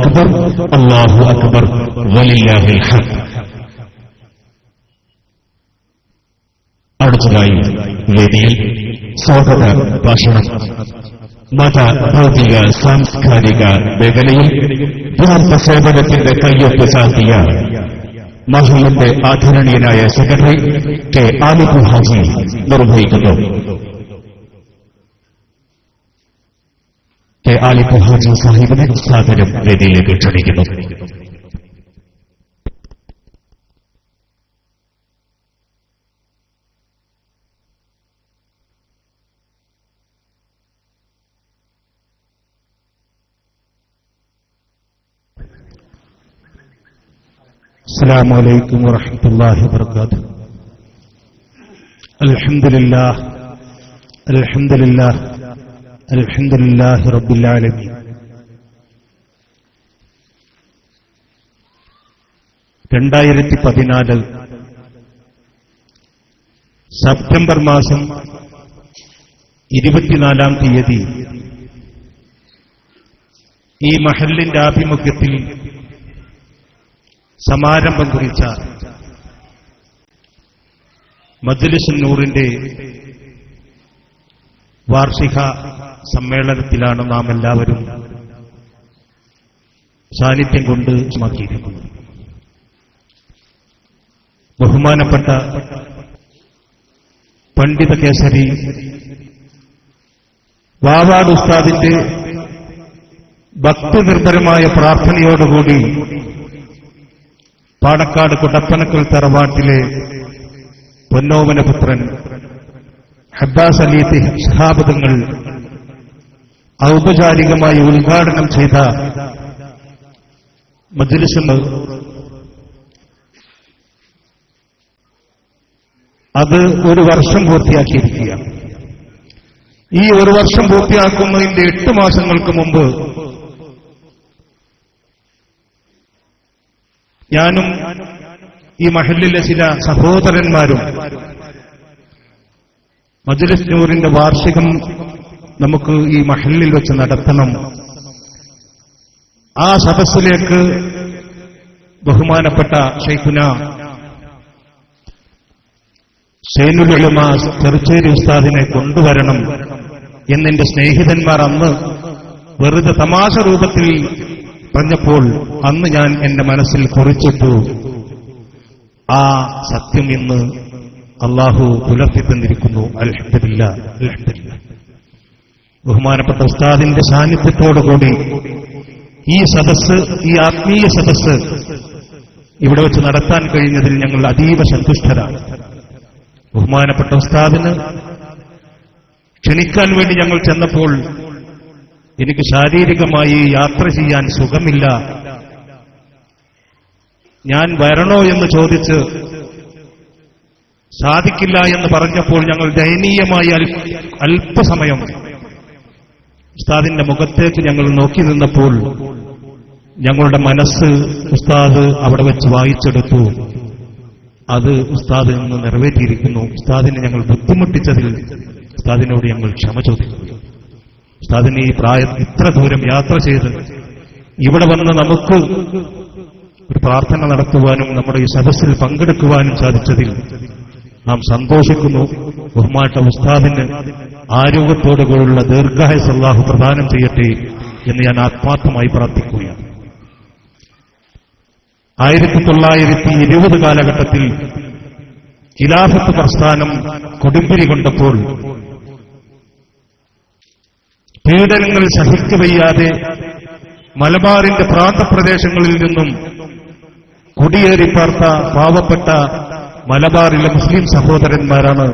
അക്ബർ, അല്ലാഹു അക്ബർ, വലില്ലാഹിൽ ഹംദ്. അടുത്തതായി വേദിയിൽ സ്വാഗത ഭാഷണം മത, ഭൗതിക, സാംസ്കാരിക മേഖലയിൽ യഥാർത്ഥ സേവനത്തിന്റെ കയ്യൊപ്പ് ചാർത്തിയ മഹലിന്റെ ആദരണീയനായ സെക്രട്ടറി കെ ആലിഫ് ഹാജി നിർവഹിക്കുന്നു. കെ ആലിഫ് ഹാജി സാഹിബിനെ സാദരം വേദിയിലേക്ക് ക്ഷണിക്കുന്നു. السلام عليكم ورحمة الله وبركاته. الحمد لله الحمد لله الحمد لله رب العالمين. 2014 സെപ്റ്റംബർ മാസം 24-ാം തീയതി ഈ മഹല്ലിന്റെ ആഭിമുഖ്യത്തിൽ സമാരംഭം കുറിച്ച മജ്ലിസുൻ നൂറിന്റെ വാർഷിക സമ്മേളനത്തിലാണ് നാം എല്ലാവരും സാന്നിധ്യം കൊണ്ട് ചുമക്കിയിരിക്കുന്നത്. ബഹുമാനപ്പെട്ട പണ്ഡിത കേസരി വാവാട് ഉസ്താദിന്റെ ഭക്തിനിർഭരമായ പ്രാർത്ഥനയോടുകൂടി പാണക്കാട് കുടപ്പനക്കൽ തറവാട്ടിലെ പൊന്നോമനപുത്രൻ ഹബ്ബാസ് അലി ശിഹാബ് തങ്ങൾ ഔപചാരികമായി ഉദ്ഘാടനം ചെയ്ത മജ്ലിസ് അത് ഒരു വർഷം പൂർത്തിയാക്കിയിരിക്കുകയാണ്. ഈ ഒരു വർഷം പൂർത്തിയാക്കുന്നതിന്റെ 8 മാസങ്ങൾക്ക് മുമ്പ് ഞാനും ഈ മഹല്ലിലെ ചില സഹോദരന്മാരും മജ്ലിസ് നൂറിന്റെ വാർഷികം നമുക്ക് ഈ മഹല്ലിൽ വെച്ച് നടത്തണം. ആ സദസ്സിലേക്ക് ബഹുമാനപ്പെട്ട ശൈഖുന സൈനുൽ ഉലമ ചെറുച്ചേരി ഉസ്താദിനെ കൊണ്ടുവരണം എന്നെന്റെ സ്നേഹിതന്മാർ അന്ന് വെറുതെ തമാശ രൂപത്തിൽ പറഞ്ഞപ്പോൾ അന്ന് ഞാൻ എന്റെ മനസ്സിൽ കുറിച്ചിട്ടു. ആ സത്യം ഇന്ന് അള്ളാഹു പുലർത്തി തന്നിരിക്കുന്നു. അൽഹംദുലില്ലാഹ് അൽഹംദുലില്ലാഹ്. ബഹുമാനപ്പെട്ട ഉസ്താദിന്റെ സാന്നിധ്യത്തോടുകൂടി ഈ സദസ്സ്, ഈ ആത്മീയ സദസ്സ് ഇവിടെ വെച്ച് നടത്താൻ കഴിഞ്ഞതിൽ ഞങ്ങൾ അതീവ സന്തുഷ്ടരാണ്. ബഹുമാനപ്പെട്ട ഉസ്താദിന് ക്ഷണിക്കാൻ വേണ്ടി ഞങ്ങൾ ചെന്നപ്പോൾ എനിക്ക് ശാരീരികമായി യാത്ര ചെയ്യാൻ സുഖമില്ല, ഞാൻ വരണോ എന്ന് ചോദിച്ച് സാധിക്കില്ല എന്ന് പറഞ്ഞപ്പോൾ ഞങ്ങൾ ദയനീയമായി അല്പസമയം ഉസ്താദിന്റെ മുഖത്തേക്ക് ഞങ്ങൾ നോക്കി നിന്നപ്പോൾ ഞങ്ങളുടെ മനസ്സ് ഉസ്താദ് അവിടെ വെച്ച് വായിച്ചെടുത്തു. അത് ഉസ്താദ് ഇന്ന് നിറവേറ്റിയിരിക്കുന്നു. ഉസ്താദിനെ ഞങ്ങൾ ബുദ്ധിമുട്ടിച്ചതിൽ ഉസ്താദിനോട് ഞങ്ങൾ ക്ഷമ ചോദിക്കുന്നു. ഉസ്താദിന് ഈ ഇത്ര ദൂരം യാത്ര ചെയ്ത് ഇവിടെ വന്ന് നമുക്ക് ഒരു പ്രാർത്ഥന നടത്തുവാനും നമ്മുടെ ഈ സദസ്സിൽ പങ്കെടുക്കുവാനും സാധിച്ചതിൽ നാം സന്തോഷിക്കുന്നു. ബഹുമാനപ്പെട്ട ഉസ്താദിന് ആരോഗ്യത്തോടുകൂടിയുള്ള ദീർഘായുസ്സ് അല്ലാഹു പ്രദാനം ചെയ്യട്ടെ എന്ന് ഞാൻ ആത്മാർത്ഥമായി പ്രാർത്ഥിക്കുകയാണ്. 1920 കാലഘട്ടത്തിൽ ഖിലാഫത്ത് പ്രസ്ഥാനം കൊടുമ്പിരി കൊണ്ടപ്പോൾ പീഡനങ്ങൾ സഹിക്കവയ്യാതെ മലബാറിന്റെ പ്രാന്തപ്രദേശങ്ങളിൽ നിന്നും കുടിയേറിപ്പാർത്ത പാവപ്പെട്ട മലബാറിലെ മുസ്ലിം സഹോദരന്മാരാണ്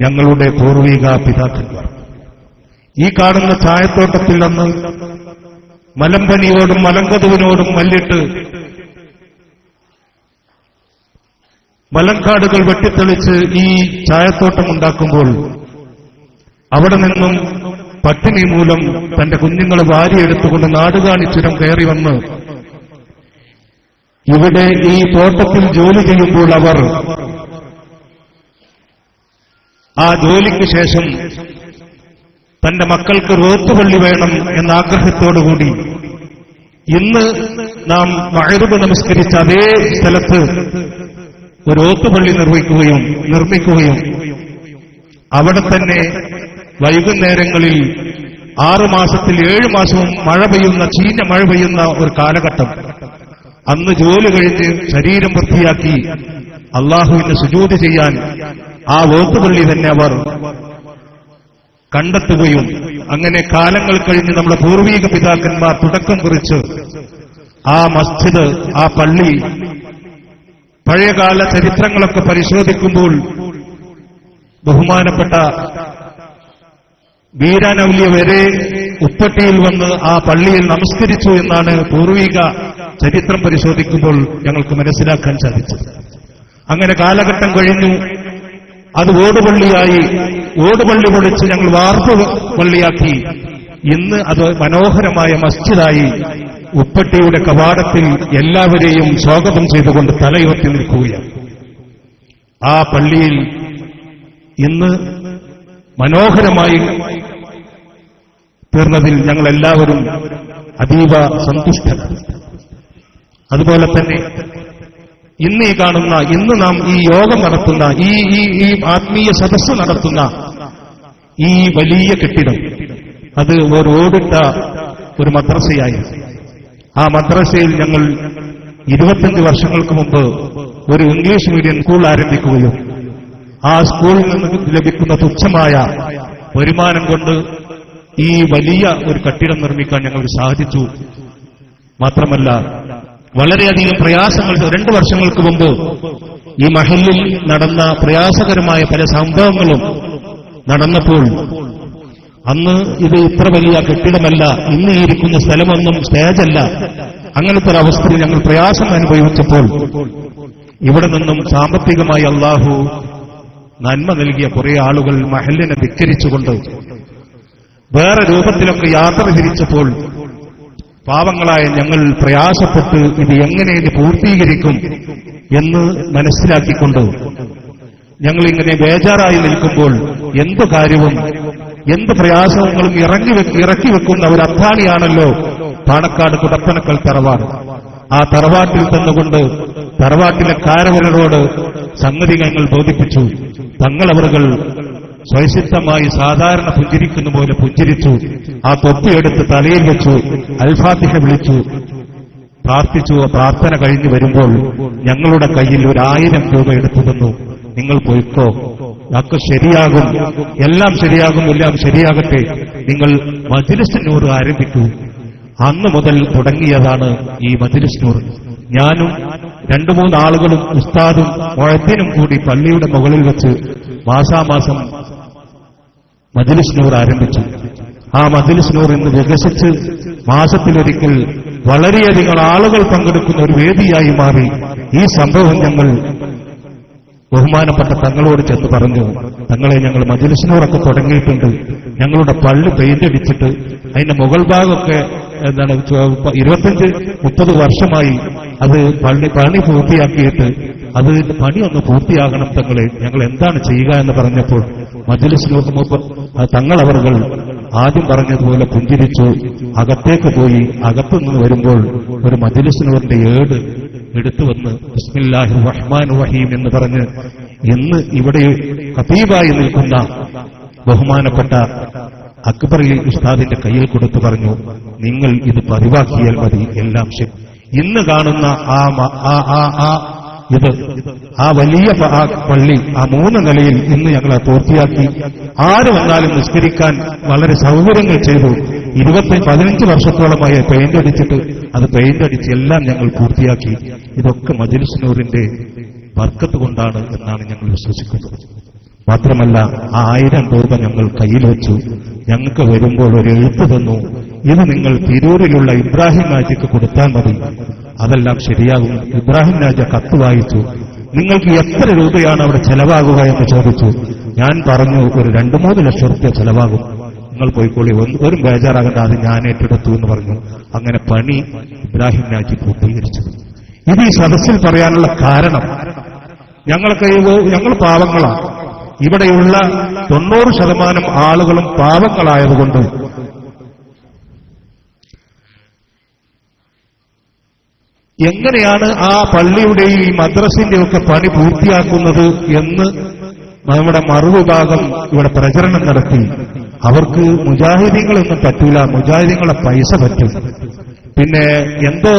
ഞങ്ങളുടെ പൂർവിക പിതാക്കന്മാർ. ഈ കാണുന്ന ചായത്തോട്ടത്തിൽ നിന്ന് മലമ്പനിയോടും മലങ്കതുവിനോടും മല്ലിട്ട് മലങ്കാടുകൾ വെട്ടിത്തെളിച്ച് ഈ ചായത്തോട്ടമുണ്ടാക്കുമ്പോൾ അവിടെ നിന്നും പട്ടിണി മൂലം തന്റെ കുഞ്ഞുങ്ങളെ വാരിയെടുത്തുകൊണ്ട് നാടുകാണി ചുരം കയറി വന്ന് ഇവിടെ ഈ തോട്ടത്തിൽ ജോലി ചെയ്യുമ്പോൾ അവർ ആ ജോലിക്ക് ശേഷം തന്റെ മക്കൾക്ക് റോത്തുപള്ളി വേണം എന്ന ആഗ്രഹത്തോടുകൂടി ഇന്ന് നാം മഗ്‌രിബ് നമസ്കരിച്ച അതേ സ്ഥലത്ത് ഒരു ഓത്തുപള്ളി നിർമ്മിക്കുകയും അവിടെ തന്നെ വൈകുന്നേരങ്ങളിൽ 6 മാസത്തിൽ 7 മാസവും ചീഞ്ഞ മഴ പെയ്യുന്ന ഒരു കാലഘട്ടം, അന്ന് ജോലി കഴിഞ്ഞ് ശരീരം വൃത്തിയാക്കി അള്ളാഹുവിന് സുജൂദ് ചെയ്യാൻ ആ ഓത്തുപള്ളി തന്നെ അവർ കണ്ടെത്തുകയും അങ്ങനെ കാലങ്ങൾ കഴിഞ്ഞ് നമ്മുടെ പൂർവീക പിതാക്കന്മാർ തുടക്കം കുറിച്ച് ആ മസ്ജിദ്, ആ പള്ളി, പഴയകാല ചരിത്രങ്ങളൊക്കെ പരിശോധിക്കുമ്പോൾ ബഹുമാനപ്പെട്ട വീരാനൗലിയ വരെ ഉപ്പട്ടിയിൽ വന്ന് ആ പള്ളിയിൽ നമസ്കരിച്ചു എന്നാണ് പൂർവീക ചരിത്രം പരിശോധിക്കുമ്പോൾ ഞങ്ങൾക്ക് മനസ്സിലാക്കാൻ സാധിച്ചത്. അങ്ങനെ കാലഘട്ടം കഴിഞ്ഞു, അത് ഓടുപള്ളിയായി, ഓടുപള്ളി പൊളിച്ച് ഞങ്ങൾ വാർപ്പ് പള്ളിയാക്കി. ഇന്ന് അത് മനോഹരമായ മസ്ജിദായി ഉപ്പട്ടിയുടെ കവാടത്തിൽ എല്ലാവരെയും സ്വാഗതം ചെയ്തുകൊണ്ട് തലയുയർത്തി നിൽക്കുകയാണ്. ആ പള്ളിയിൽ ഇന്ന് മനോഹരമായി തീർന്നതിൽ ഞങ്ങളെല്ലാവരും അതീവ സന്തുഷ്ടരാണ്. അതുപോലെ തന്നെ ഇന്ന് നാം ഈ യോഗം നടത്തുന്ന ഈ ആത്മീയ സദസ്സ് നടത്തുന്ന ഈ വലിയ കെട്ടിടം, അത് ഒരു ഓടിട്ട ഒരു മദ്രസയായിരുന്നു. ആ മദ്രസയിൽ ഞങ്ങൾ 25 വർഷങ്ങൾക്ക് മുമ്പ് ഒരു ഇംഗ്ലീഷ് മീഡിയം സ്കൂൾ ആരംഭിക്കുകയും ആ സ്കൂളിൽ നിന്ന് ലഭിക്കുന്ന തുച്ഛമായ വരുമാനം കൊണ്ട് ഈ വലിയ ഒരു കെട്ടിടം നിർമ്മിക്കാൻ ഞങ്ങൾക്ക് സാധിച്ചു. മാത്രമല്ല വളരെയധികം പ്രയാസങ്ങൾ 2 വർഷങ്ങൾക്ക് മുമ്പ് ഈ മഹല്ലിൽ നടന്ന പ്രയാസകരമായ പല സംഭവങ്ങളും നടന്നപ്പോൾ അന്ന് ഇത് ഇത്ര വലിയ കെട്ടിടമല്ല, ഇന്ന് ഇരിക്കുന്ന സ്ഥലമൊന്നും സ്റ്റേജല്ല, അങ്ങനത്തെ ഒരു അവസ്ഥയിൽ ഞങ്ങൾ പ്രയാസം അനുഭവിച്ചപ്പോൾ ഇവിടെ നിന്നും സാമ്പത്തികമായി അള്ളാഹു നന്മ നൽകിയ കുറെ ആളുകൾ മഹല്ലിനെ ധിക്കരിച്ചുകൊണ്ട് വേറെ രൂപത്തിലൊക്കെ യാത്ര തിരിച്ചപ്പോൾ പാവങ്ങളായ ഞങ്ങൾ പ്രയാസപ്പെട്ട് ഇത് എങ്ങനെ ഇത് പൂർത്തീകരിക്കും എന്ന് മനസ്സിലാക്കിക്കൊണ്ട് ഞങ്ങളിങ്ങനെ ബേജാറായി നിൽക്കുമ്പോൾ എന്തു കാര്യവും എന്ത് പ്രയാസങ്ങളും ഇറക്കി വെക്കുന്ന ഒരു അധ്വാനിയാണല്ലോ പാണക്കാട് കുടപ്പനക്കൽ തറവാട്. ആ തറവാട്ടിൽ തന്നുകൊണ്ട് തറവാട്ടിലെ കാരവരോട് സംഗതി ഞങ്ങൾ ബോധിപ്പിച്ചു. തങ്ങളവറുകൾ സ്വയസിദ്ധമായി സാധാരണ പുഞ്ചിരിക്കുന്ന പോലെ പുഞ്ചിരിച്ചു. ആ തൊപ്പിയെടുത്ത് തലയിൽ വെച്ചു, അൽഫാത്തിഹ വിളിച്ചു, പ്രാർത്ഥിച്ചു. പ്രാർത്ഥന കഴിഞ്ഞു വരുമ്പോൾ ഞങ്ങളുടെ കയ്യിൽ 1000 രൂപ എടുത്തു തന്നു. നിങ്ങൾ പോയിക്കോ, ഒക്കെ ശരിയാകും, എല്ലാം ശരിയാകും, എല്ലാം ശരിയാകട്ടെ, നിങ്ങൾ മജ്‌ലിസ് നൂർ ആരംഭിക്കൂ. അന്ന് മുതൽ തുടങ്ങിയതാണ് ഈ മജ്‌ലിസ് നൂർ. ഞാനും 2-3 ആളുകളും ഉസ്താദും മുഅദ്ദിനും കൂടി പള്ളിയുടെ മുകളിൽ വെച്ച് മാസാമാസം മജ്‌ലിസ് നൂർ ആരംഭിച്ചു. ആ മജ്‌ലിസ് നൂർ ഇന്ന് വികസിച്ച് മാസത്തിലൊരിക്കൽ വളരെയധികം ആളുകൾ പങ്കെടുക്കുന്ന ഒരു വേദിയായി മാറി. ഈ സംഭവം ഞങ്ങൾ ബഹുമാനപ്പെട്ട തങ്ങളോട് ചെന്ന് പറഞ്ഞു, തങ്ങളെ ഞങ്ങൾ മജ്‌ലിസ് നൂറൊക്കെ തുടങ്ങിയിട്ടുണ്ട്, ഞങ്ങളുടെ പള്ളി പെയിന്റ് അടിച്ചിട്ട് അതിന്റെ മുകൾ ഭാഗമൊക്കെ 25-30 വർഷമായി അത് പണി പൂർത്തിയാക്കിയിട്ട് അത് പണിയൊന്ന് പൂർത്തിയാകണം തങ്ങളെ, ഞങ്ങൾ എന്താണ് ചെയ്യുക എന്ന് പറഞ്ഞപ്പോൾ മജ്‌ലിസ് നൂർ തങ്ങളവറുകൾ ആദ്യം പറഞ്ഞതുപോലെ പുഞ്ചിരിച്ചു. അകത്തേക്ക് പോയി അകത്തുനിന്ന് വരുമ്പോൾ ഒരു മജ്‌ലിസ് നൂറിന്റെ ഏട് എടുത്തു വന്ന് ബിസ്മില്ലാഹിർ റഹ്മാനിർ റഹീം എന്ന് പറഞ്ഞ് ഇന്ന് ഇവിടെ ഖതീബായി നിൽക്കുന്ന ബഹുമാനപ്പെട്ട അക്ബർ ഉസ്താദിന്റെ കയ്യിൽ കൊടുത്തു പറഞ്ഞു, നിങ്ങൾ ഇത് പതിവാക്കിയാൽ മതി, എല്ലാം ശരി. ഇന്ന് കാണുന്ന ആ വലിയ പള്ളി, ആ 3 നിലയിൽ ഇന്ന് ഞങ്ങൾ പൂർത്തിയാക്കി. ആര് വന്നാലും നിസ്കരിക്കാൻ വളരെ സൗകര്യങ്ങൾ ചെയ്തു. 15 വർഷത്തോളമായി പെയിന്റ് അടിച്ചിട്ട് അത് പെയിന്റ് അടിച്ച് എല്ലാം ഞങ്ങൾ പൂർത്തിയാക്കി. ഇതൊക്കെ മജ്‌ലിസ് നൂറിന്റെ ബർക്കത്ത് കൊണ്ടാണ് എന്നാണ് ഞങ്ങൾ വിശ്വസിക്കുന്നത്. മാത്രമല്ല 1000 രൂപ ഞങ്ങൾ കയ്യിൽ വെച്ചു. ഞങ്ങൾക്ക് വരുമ്പോൾ ഒരു എഴുത്ത് തന്നു, ഇത് നിങ്ങൾ തിരൂരിലുള്ള ഇബ്രാഹിം രാജയ്ക്ക് കൊടുത്താൽ മതി, അതെല്ലാം ശരിയാകും. ഇബ്രാഹിം രാജ കത്ത് വായിച്ചു. നിങ്ങൾക്ക് എത്ര രൂപയാണ് അവിടെ ചെലവാകുക എന്ന് ചോദിച്ചു. ഞാൻ പറഞ്ഞു, ഒരു 2-3 ലക്ഷം രൂപ ചെലവാകും, നിങ്ങൾ പോയിക്കോളി, ഒരു ബേജാറാകേണ്ട, അത് ഞാൻ ഏറ്റെടുത്തു എന്ന് പറഞ്ഞു. അങ്ങനെ പണി ഇബ്രാഹിം രാജി പൂർത്തീകരിച്ചു. ഇത് ഈ സദസ്സിൽ പറയാനുള്ള കാരണം, ഞങ്ങൾ പാവങ്ങളാണ്. ഇവിടെയുള്ള 90% ആളുകളും പാവങ്ങളായതുകൊണ്ട് എങ്ങനെയാണ് ആ പള്ളിയുടെയും ഈ മദ്രസിന്റെയും ഒക്കെ പണി പൂർത്തിയാക്കുന്നത് എന്ന് നമ്മുടെ മറുവിഭാഗം ഇവിടെ പ്രചരണം നടത്തി. അവർക്ക് മുജാഹിദീങ്ങളൊന്നും പറ്റൂല, മുജാഹിദീങ്ങളെ പൈസ പറ്റും, പിന്നെ എന്തോ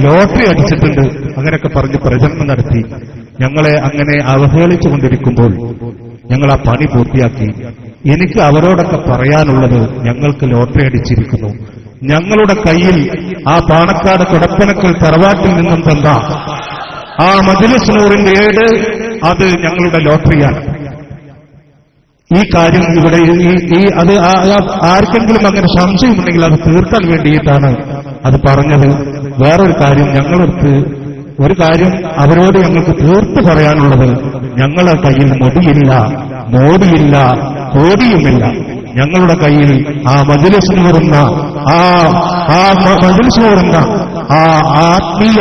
ലോട്ടറി അടിച്ചിട്ടുണ്ട്, അങ്ങനെയൊക്കെ പറഞ്ഞ് പ്രചരണം നടത്തി. ഞങ്ങളെ അങ്ങനെ അവഹേളിച്ചുകൊണ്ടിരിക്കുമ്പോൾ ഞങ്ങൾ ആ പണി പൂർത്തിയാക്കി. എനിക്ക് അവരോടൊക്കെ പറയാനുള്ളത്, ഞങ്ങൾക്ക് ലോട്ടറി അടിച്ചിരിക്കുന്നു. ഞങ്ങളുടെ കയ്യിൽ ആ പാണക്കാട് കൊടപ്പനക്കൽ തറവാട്ടിൽ നിന്നും തന്ന ആ മജ്‌ലിസ് നൂറിന്റെ ഏട്, അത് ഞങ്ങളുടെ ലോട്ടറിയാണ്. ഈ കാര്യം ഇവിടെ അത് ആർക്കെങ്കിലും അങ്ങനെ സംശയമുണ്ടെങ്കിൽ അത് തീർക്കാൻ വേണ്ടിയിട്ടാണ് അത് പറഞ്ഞത്. വേറൊരു കാര്യം, ഞങ്ങൾക്ക് ഒരു കാര്യം അവരോട് ഞങ്ങൾക്ക് തീർത്ത് പറയാനുള്ളത്, ഞങ്ങളുടെ കയ്യിൽ മുടിയില്ല, മോടിയില്ല, കോടിയുമില്ല. ഞങ്ങളുടെ കയ്യിൽ ആ മജ്‌ലിസിന് വരുന്ന ആ ആത്മീയ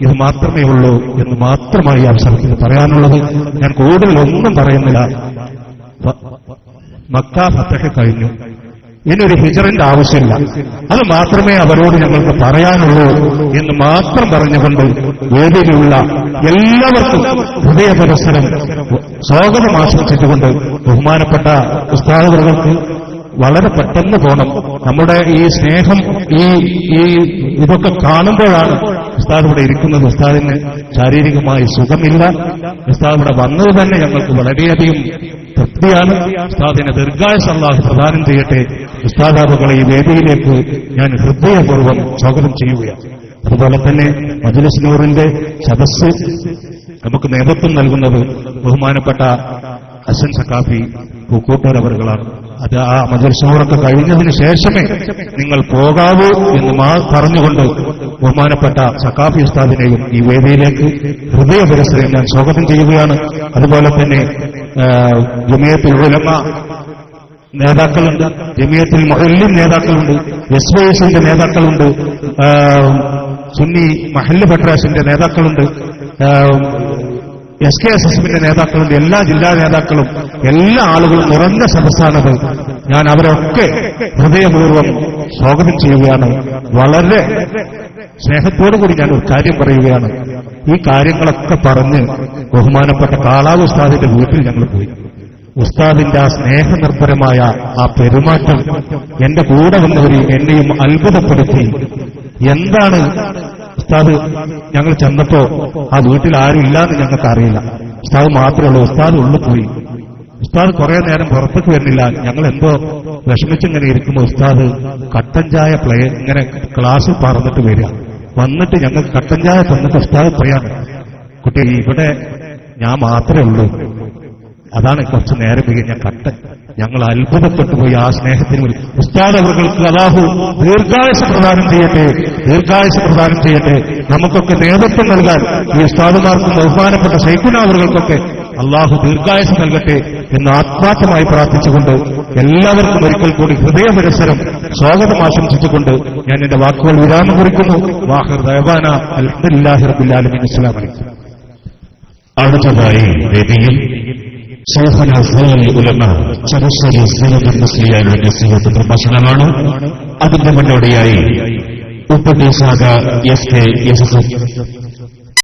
ഇത് മാത്രമേ ഉള്ളൂ എന്ന് മാത്രമായി അവസരത്തിൽ പറയാനുള്ളത്. ഞാൻ കൂടുതലൊന്നും പറയുന്നില്ല. മക്ക ഫതഹ് കഴിഞ്ഞു, ഇനിയൊരു ഹിജ്റന്റെ ആവശ്യമില്ല. അത് മാത്രമേ അവരോട് ഞങ്ങൾക്ക് പറയാനുള്ളൂ എന്ന് മാത്രം പറഞ്ഞുകൊണ്ട് വേദിയിലുള്ള എല്ലാവർക്കും ഹൃദയപരസ്പരം സ്വാഗതം ആശംസിച്ചുകൊണ്ട് ബഹുമാനപ്പെട്ട ഉസ്താദുകൾക്ക് വളരെ പെട്ടെന്ന് പോണം. നമ്മുടെ ഈ സ്നേഹം ഈ ഇതൊക്കെ കാണുമ്പോഴാണ് ഉസ്താദ് ഇവിടെ ഇരിക്കുന്നത്. ഉസ്താദിന് ശാരീരികമായി സുഖമില്ല. ഉസ്താദ് ഇവിടെ വന്നത് തന്നെ ഞങ്ങൾക്ക് വളരെയധികം തൃപ്തിയാണ്. ഉസ്താദിനെ ദീർഘായുസ്സ് അല്ലാഹു പ്രദാനം ചെയ്യട്ടെ. ഉസ്താദാബുകളെ ഈ വേദിയിലേക്ക് ഞാൻ ഹൃദയപൂർവ്വം സ്വാഗതം ചെയ്യുകയാണ്. അതുപോലെ തന്നെ മജ്‌ലിസ് നൂറിന്റെ സദസ്സ് നമുക്ക് നേതൃത്വം നൽകുന്നത് ബഹുമാനപ്പെട്ട ഹസൻ സഖാഫി പൂക്കോട്ടൂർ അവറുകളാണ്. അത് ആ മജ്‌ലിസ് നൂറൊക്കെ കഴിഞ്ഞതിന് ശേഷമേ നിങ്ങൾ പോകാവൂ എന്ന് പറഞ്ഞുകൊണ്ട് ബഹുമാനപ്പെട്ട സഖാഫി ഉസ്താദിനെയും ഈ വേദിയിലേക്ക് ഹൃദയപരസ്പരം ഞാൻ സ്വാഗതം ചെയ്യുകയാണ്. അതുപോലെ തന്നെ ജമിയത്തുൽ ഉലമ നേതാക്കളുണ്ട്, ജമിയത്തുൽ മുഅല്ലിം നേതാക്കളുണ്ട്, എസ്വൈഎസിന്റെ നേതാക്കളുണ്ട്, സുന്നി മഹല്ല് ഫെഡറേഷന്റെ നേതാക്കളുണ്ട്, SKSSന്റെ നേതാക്കളുണ്ട്. എല്ലാ ജില്ലാ നേതാക്കളും എല്ലാ ആളുകളും നിറഞ്ഞ സദസ്സാണത്. ഞാൻ അവരൊക്കെ ഹൃദയപൂർവ്വം സ്വാഗതം ചെയ്യുകയാണ്. വളരെ സ്നേഹത്തോടുകൂടി ഞാൻ ഒരു കാര്യം പറയുകയാണ്. ഈ കാര്യങ്ങളൊക്കെ പറഞ്ഞ് ബഹുമാനപ്പെട്ട കാളാവ് ഉസ്താദിന്റെ വീട്ടിൽ ഞങ്ങൾ പോയി. ഉസ്താദിന്റെ ആ സ്നേഹനിർഭരമായ ആ പെരുമാറ്റം എന്റെ കൂടെ വന്നവരെയും എന്നെയും അത്ഭുതപ്പെടുത്തി. എന്താണ് ഉസ്താദ്, ഞങ്ങൾ ചെന്നപ്പോ ആ വീട്ടിൽ ആരും ഇല്ലാന്ന് ഞങ്ങൾക്ക് അറിയില്ല. ഉസ്താദ് മാത്രമേ ഉള്ളൂ. ഉസ്താദ് ഉള്ളിൽ പോയി. ഉസ്താദ് കുറെ നേരം പുറത്തേക്ക് വരുന്നില്ല. ഞങ്ങൾ എന്തോ വിഷമിച്ചിങ്ങനെ ഇരിക്കുമ്പോൾ ഉസ്താദ് കട്ടൻ ചായ ഇങ്ങനെ ക്ലാസ് പറഞ്ഞിട്ട് വരിക. വന്നിട്ട് ഞങ്ങൾക്ക് കട്ടൻ ചായ തന്നിട്ട് ഉസ്താദ് പറയാണ്, കുട്ടി ഇവിടെ ഞാൻ മാത്രമേ ഉള്ളൂ, അതാണ് കുറച്ച് നേരം ഞാൻ കട്ടൻ. ഞങ്ങൾ അത്ഭുതപ്പെട്ടു പോയി ആ സ്നേഹത്തിന്. ഉസ്താദ് അവർക്ക് അല്ലാഹു ദീർഘായുസ്സ് പ്രദാനം ചെയ്യട്ടെ, ദീർഘായുസ്സ് പ്രദാനം ചെയ്യട്ടെ. നമുക്കൊക്കെ നേതൃത്വം നൽകാൻ ഈ ഉസ്താദുമാർക്കും ബഹുമാനപ്പെട്ട ശൈഖുന അവർക്കൊക്കെ അല്ലാഹു ദീർഘായുസ്സ് നൽകട്ടെ എന്ന് ആത്മാർത്ഥമായി പ്രാർത്ഥിച്ചുകൊണ്ട് എല്ലാവർക്കും ഒരിക്കൽ കൂടി ഹൃദയപരസ്പരം സ്വാഗതം ആശംസിച്ചുകൊണ്ട് ഞാൻ എന്റെ വാക്കുകൾ വിരാമം കുറിക്കുന്നു. വാഹിർ ദഅവാന അൽഹംദുലില്ലാഹി റബ്ബിൽ ആലമീൻ. അസ്സലാമു അലൈക്കും. അടുത്തതായി വേദിയിൽ ശൈഖുന സയ്യിദുൽ ഉലമ ചരശ്ശേരി സയ്യിദ് മുസ്ലിയാരുടെ നസീഹത്ത് പ്രഭാഷണമാണ്. അതിന്റെ മുന്നോടിയായി ഉപ്പട്ടി ശാഖ SKSS